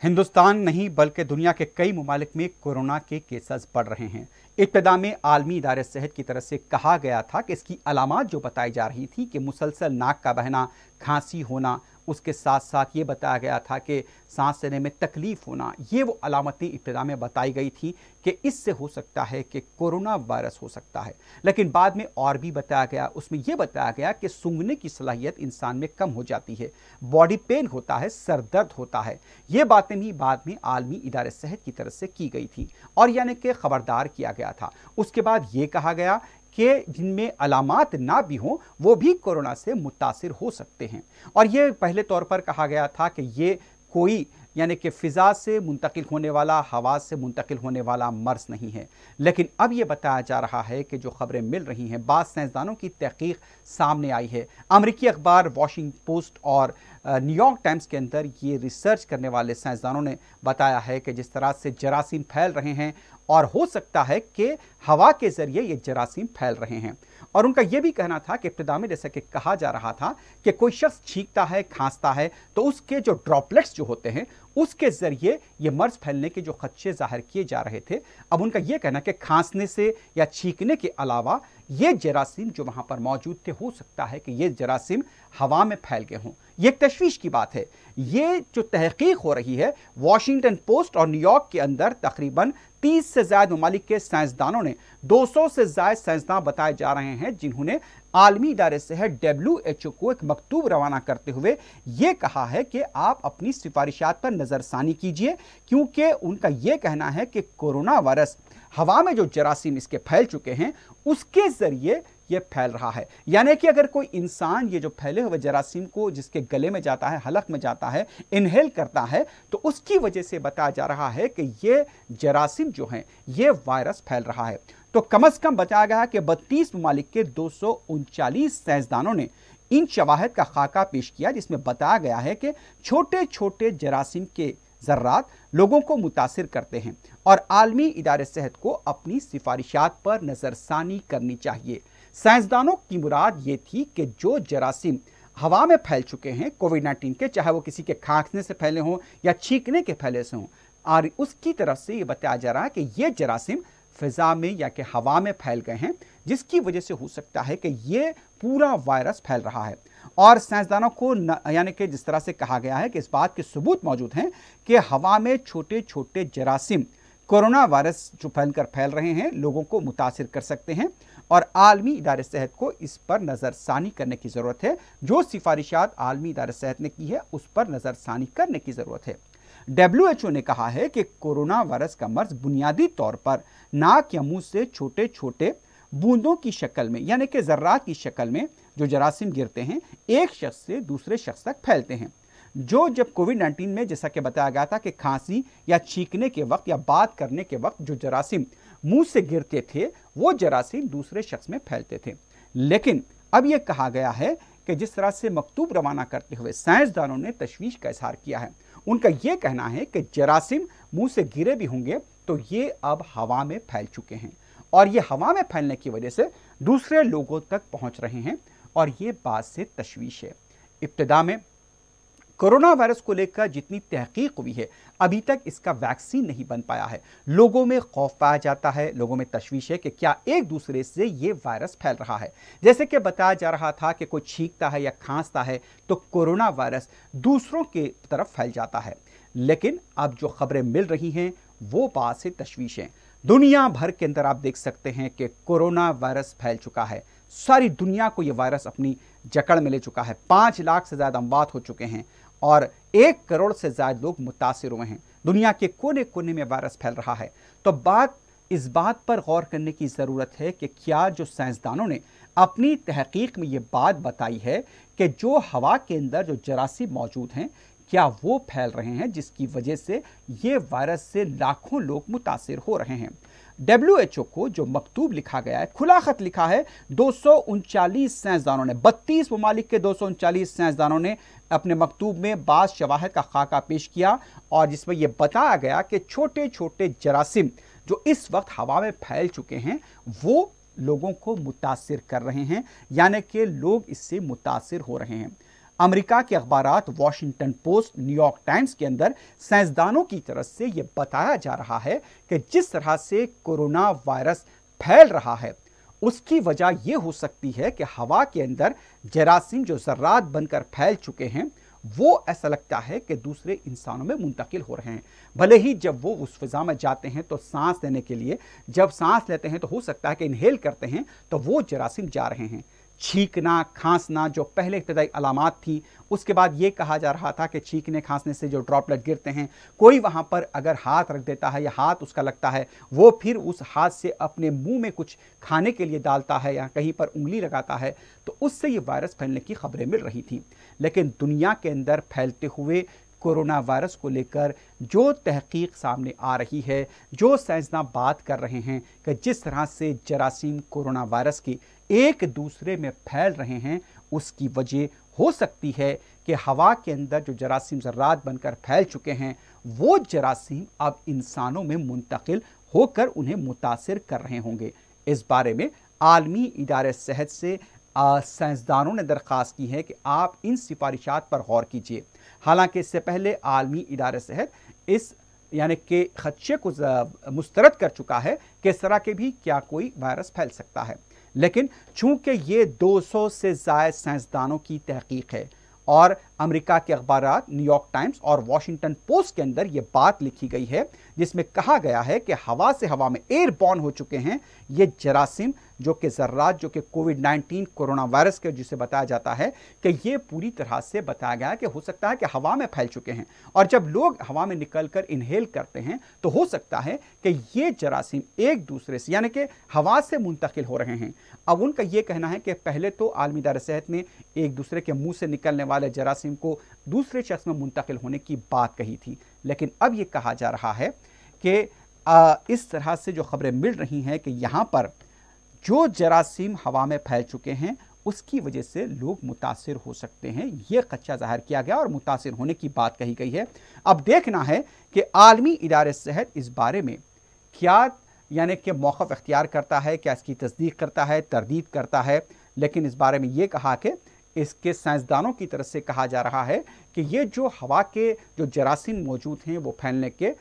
हिंदुस्तान नहीं बल्कि दुनिया के कई ममालिक में कोरोना के केसेस बढ़ रहे हैं। इब्तिदा में आलमी इदारे सेहत की तरफ से कहा गया था कि इसकी अलामात जो बताई जा रही थी कि मुसलसल नाक का बहना, खांसी होना, उसके साथ साथ ये बताया गया था कि सांस लेने में तकलीफ होना, ये वो अलामतें इब्तिदा में बताई गई थी कि इससे हो सकता है कि कोरोना वायरस हो सकता है। लेकिन बाद में और भी बताया गया, उसमें यह बताया गया कि सूंघने की सलाहियत इंसान में कम हो जाती है, बॉडी पेन होता है, सर दर्द होता है। ये बातें भी बाद में आलमी इदारे सेहत की तरफ से की गई थी और यानी कि खबरदार किया गया था। उसके बाद ये कहा गया कि जिनमें अलामात ना भी हों वो भी कोरोना से मुतासिर हो सकते हैं। और ये पहले तौर पर कहा गया था कि ये कोई यानी कि फ़िज़ा से मुंतकिल होने वाला, हवा से मुंतकिल होने वाला मर्ज़ नहीं है। लेकिन अब ये बताया जा रहा है कि जो खबरें मिल रही हैं, बाद साइंसदानों की तहकीक सामने आई है। अमरीकी अखबार वॉशिंगटन पोस्ट और न्यूयॉर्क टाइम्स के अंदर ये रिसर्च करने वाले साइंसदानों ने बताया है कि जिस तरह से जरासीम फैल रहे हैं और हो सकता है कि हवा के ज़रिए ये जरासीम फैल रहे हैं। और उनका यह भी कहना था कि इब्तिदा में जैसा कि कहा जा रहा था कि कोई शख्स छींकता है, खांसता है तो उसके जो ड्रॉपलेट्स जो होते हैं उसके ज़रिए ये मर्ज़ फैलने के जो खदशे ज़ाहिर किए जा रहे थे, अब उनका यह कहना कि खांसने से या छींकने के अलावा ये जरासीम जो वहाँ पर मौजूद थे, हो सकता है कि ये जरासीम हवा में फैल गए हों। ये एक तशवीश की बात है। ये जो तहकीक हो रही है वॉशिंगटन पोस्ट और न्यूयॉर्क के अंदर, तकरीबन 30 से ज़्यादा ममालिक के साइंसदानों ने, 200 से ज़्यादा साइंसदान बताए जा रहे हैं जिन्होंने आलमी इदारे सेहत WHO को एक मकतूब रवाना करते हुए ये कहा है कि आप अपनी सिफारिशात पर नज़रसानी कीजिए, क्योंकि उनका ये कहना है कि कोरोना वायरस हवा में जो जरासीम इसके फैल चुके हैं उसके ज़रिए ये फैल रहा है। यानी कि अगर कोई इंसान ये जो फैले हुए जरासीम को जिसके गले में जाता है, हलक में जाता है, इनहेल करता है, तो उसकी वजह से बताया जा रहा है कि ये जरासीम जो हैं ये वायरस फैल रहा है। तो कम से कम बताया गया कि 32 ममालिक के 239 साइंसदानों ने इन शवाहिद का खाका पेश किया, जिसमें बताया गया है कि छोटे छोटे जरासीम के ज़र्रात लोगों को मुतासिर करते हैं और आलमी इदारे सेहत को अपनी सिफारिशात पर नज़रसानी करनी चाहिए। साइंसदानों की मुराद ये थी कि जो जरासीम हवा में फैल चुके हैं कोविड-19 के, चाहे वो किसी के खांसने से फैले हों या छींकने के फैले से हों, और उसकी तरफ से ये बताया जा रहा है कि ये जरासीम फ़िज़ा में या कि हवा में फैल गए हैं, जिसकी वजह से हो सकता है कि ये पूरा वायरस फैल रहा है। और साइंसदानों को यानी कि जिस तरह से कहा गया है कि इस बात के सबूत मौजूद हैं कि हवा में छोटे छोटे जरासीम कोरोना वायरस जो फैल रहे हैं लोगों को मुतासिर कर सकते हैं और आलमी इदारे सेहत को इस पर नज़रसानी करने की ज़रूरत है। जो सिफारिशात आलमी इदारे सेहत ने की है उस पर नज़रसानी करने की ज़रूरत है। WHO ने कहा है कि कोरोना वायरस का मर्ज बुनियादी तौर पर नाक या मुंह से छोटे छोटे बूंदों की शक्ल में, यानी कि ज़र्रात की शक्ल में जो जरासीम गिरते हैं, एक शख्स से दूसरे शख्स तक फैलते हैं। जो जब कोविड-19 में जैसा कि बताया गया था कि खांसी या छींकने के वक्त या बात करने के वक्त जो जरासीम मुंह से गिरते थे वो जरासीम दूसरे शख्स में फैलते थे। लेकिन अब यह कहा गया है कि जिस तरह से मकतूब रवाना करते हुए साइंसदानों ने तशवीश का इजहार किया है, उनका यह कहना है कि जरासीम मुंह से गिरे भी होंगे तो ये अब हवा में फैल चुके हैं और ये हवा में फैलने की वजह से दूसरे लोगों तक पहुंच रहे हैं और ये बात से तशवीश है। इब्तिदा में कोरोना वायरस को लेकर जितनी तहकीक हुई है, अभी तक इसका वैक्सीन नहीं बन पाया है। लोगों में खौफ पाया जाता है, लोगों में तशवीश है कि क्या एक दूसरे से ये वायरस फैल रहा है। जैसे कि बताया जा रहा था कि कोई छींकता है या खांसता है तो कोरोना वायरस दूसरों की तरफ फैल जाता है। लेकिन अब जो खबरें मिल रही हैं वो बात से तशवीश है। दुनिया भर के अंदर आप देख सकते हैं कि कोरोना वायरस फैल चुका है। सारी दुनिया को यह वायरस अपनी जकड़ में ले चुका है। 5 लाख से ज़्यादा अमवात हो चुके हैं और 1 करोड़ से ज़्यादा लोग मुतासिर हुए हैं। दुनिया के कोने कोने में वायरस फैल रहा है। तो इस बात पर गौर करने की ज़रूरत है कि क्या जो साइंसदानों ने अपनी तहकीक में ये बात बताई है कि जो हवा के अंदर जो जरासीम मौजूद हैं क्या वो फैल रहे हैं, जिसकी वजह से ये वायरस से लाखों लोग मुतासिर हो रहे हैं। WHO को जो मकतूब लिखा गया है, खुला खत लिखा है 239 साइंसदानों ने, 32 ममालिक के 239 साइंसदानों ने अपने मकतूब में बाज़ शवाहिद का खाका पेश किया और जिसमें यह बताया गया कि छोटे छोटे जरासीम जो इस वक्त हवा में फैल चुके हैं वो लोगों को मुतासिर कर रहे हैं, यानी कि लोग इससे मुतासिर हो रहे हैं। अमेरिका के अखबारात वॉशिंगटन पोस्ट, न्यूयॉर्क टाइम्स के अंदर साइंसदानों की तरफ से यह बताया जा रहा है कि जिस तरह से कोरोना वायरस फैल रहा है उसकी वजह यह हो सकती है कि हवा के अंदर जरासीम जो ज़र्रात बनकर फैल चुके हैं वो ऐसा लगता है कि दूसरे इंसानों में मुंतकिल हो रहे हैं। भले ही जब वो उस फिजा में जाते हैं तो सांस लेने के लिए, जब सांस लेते हैं तो हो सकता है कि इनहेल करते हैं तो वो जरासीम जा रहे हैं। छींकना, खांसना जो पहले इब्तदाई अलामात थी, उसके बाद ये कहा जा रहा था कि छींकने खांसने से जो ड्रॉपलेट गिरते हैं, कोई वहाँ पर अगर हाथ रख देता है या हाथ उसका लगता है, वो फिर उस हाथ से अपने मुंह में कुछ खाने के लिए डालता है या कहीं पर उंगली लगाता है तो उससे ये वायरस फैलने की खबरें मिल रही थी। लेकिन दुनिया के अंदर फैलते हुए कोरोना वायरस को लेकर जो तहकीक सामने आ रही है, जो साइंसदान बात कर रहे हैं कि जिस तरह से जरासीम कोरोना वायरस की एक दूसरे में फैल रहे हैं, उसकी वजह हो सकती है कि हवा के अंदर जो जरासीम ज़र्रात बनकर फैल चुके हैं वो जरासीम अब इंसानों में मुंतकिल होकर उन्हें मुतासिर कर रहे होंगे। इस बारे में आलमी इदारे सेहत से साइंसदानों ने दरख्वास्त की है कि आप इन सिफारिशात पर गौर कीजिए। हालांकि इससे पहले आलमी इदारे सेहत इस यानी कि खदशे को मुस्तरद कर चुका है कि इस तरह के भी क्या कोई वायरस फैल सकता है, लेकिन चूंकि ये 200 से ज़ायद साइंसदानों की तहकीक है और अमेरिका के अखबारात न्यूयॉर्क टाइम्स और वॉशिंगटन पोस्ट के अंदर ये बात लिखी गई है जिसमें कहा गया है कि हवा से हवा में एयरबॉर्न हो चुके हैं ये जरासीम, जो कि ज़र्रात जो कि कोविड-19 कोरोना वायरस के जिसे बताया जाता है कि ये पूरी तरह से बताया गया है कि हो सकता है कि हवा में फैल चुके हैं और जब लोग हवा में निकलकर इनहेल करते हैं तो हो सकता है कि ये जरासीम एक दूसरे से यानी कि हवा से मुंतकिल हो रहे हैं। अब उनका ये कहना है कि पहले तो आलमी इदारे सेहत ने एक दूसरे के मुंह से निकलने वाले जरासीम को दूसरे शख्स में मुंतकिल होने की बात कही थी, लेकिन अब ये कहा जा रहा है कि इस तरह से जो खबरें मिल रही हैं कि यहाँ पर जो जरासीम हवा में फैल चुके हैं उसकी वजह से लोग मुतासिर हो सकते हैं, ये खदशा ज़ाहिर किया गया और मुतासिर होने की बात कही गई है। अब देखना है कि आलमी इदारे सेहत इस बारे में क्या यानी कि मौक़िफ़ इख्तियार करता है, क्या इसकी तस्दीक करता है, तरदीद करता है। लेकिन इस बारे में ये कहा कि इसके साइंसदानों की तरफ से कहा जा रहा है कि ये जो हवा के जो जरासीम मौजूद हैं वो फैलने के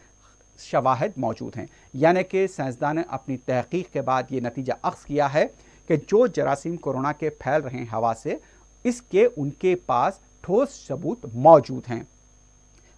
शवाहिद मौजूद हैं, यानी कि साइंसदान ने अपनी तहकीक के बाद ये नतीजा अख्ज़ किया है कि जो जरासीम कोरोना के फैल रहे हैं हवा से, इसके उनके पास ठोस सबूत मौजूद हैं।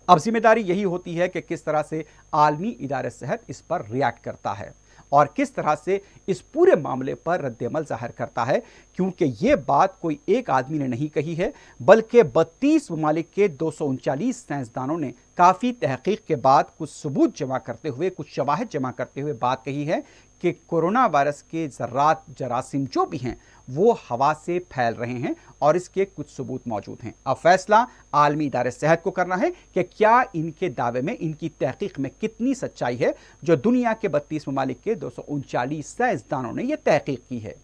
अब जिम्मेदारी यही होती है कि किस तरह से आलमी इदारे सेहत इस पर रिएक्ट करता है और किस तरह से इस पूरे मामले पर रद्द-ए-अमल ज़ाहिर करता है, क्योंकि ये बात कोई एक आदमी ने नहीं कही है बल्कि 32 ममालिक के 239 साइंसदानों ने काफ़ी तहकीक के बाद कुछ सबूत जमा करते हुए, कुछ शवाहिद जमा करते हुए बात कही है कि कोरोना वायरस के ज़र्रात जरासीम जो भी हैं वो हवा से फैल रहे हैं और इसके कुछ सबूत मौजूद हैं। अब फैसला आलमी इदारे सेहत को करना है कि क्या इनके दावे में, इनकी तहकीक में कितनी सच्चाई है जो दुनिया के 32 ममालिक के 239 साइंसदानों ने यह तहकीक की है।